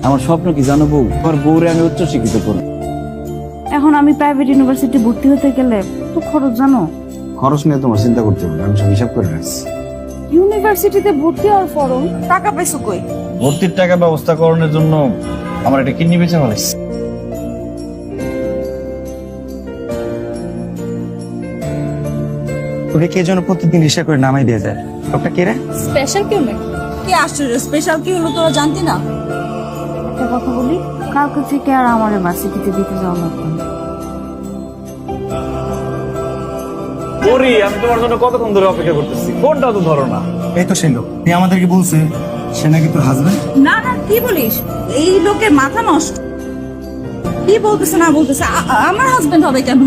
আমার স্বপ্ন কি জানো বউ, আমার বউরে আমি উচ্চ শিক্ষিত করব। এখন আমি প্রাইভেট ইউনিভার্সিটি ভর্তি হতে গেলে তো খরচ জানো। খরচ নিয়ে তোমার চিন্তা করতে হবে, আমি সব হিসাব করে রাখছি। ইউনিভার্সিটিতে ভর্তি হওয়ার ফরম টাকা পাইছো কই? ভর্তির টাকা ব্যবস্থা করানোর জন্য আমার একটা কিডনি বেঁচে ফেলাইছে। তোকে কে যেন প্রতিদিন হিসাব করে নামাই দিয়ে যায়, লোকটা কে রে? স্পেশাল কেউ নাকি? কি আশ্চর্য, স্পেশাল কি হলো তোরা জানতি না? একটা কথা বলি, কালকে থেকে আর আমার ভার্সিটিতে দিতে যাওয়া লাগবে না। ওরে, আমি তোমার জন্য কতক্ষণ ধরে অপেক্ষা করতেছি, ফোনটা তো ধরো না। এই তো সেই লোক, তুই আমাদেরকে বলছে সে নাকি তোর হাজবেন্ড। না না, কি বলিস? এই লোকের মাথা নষ্ট। কি বলতেছে না বলতেছে, আমার হাজবেন্ড হবে কেন?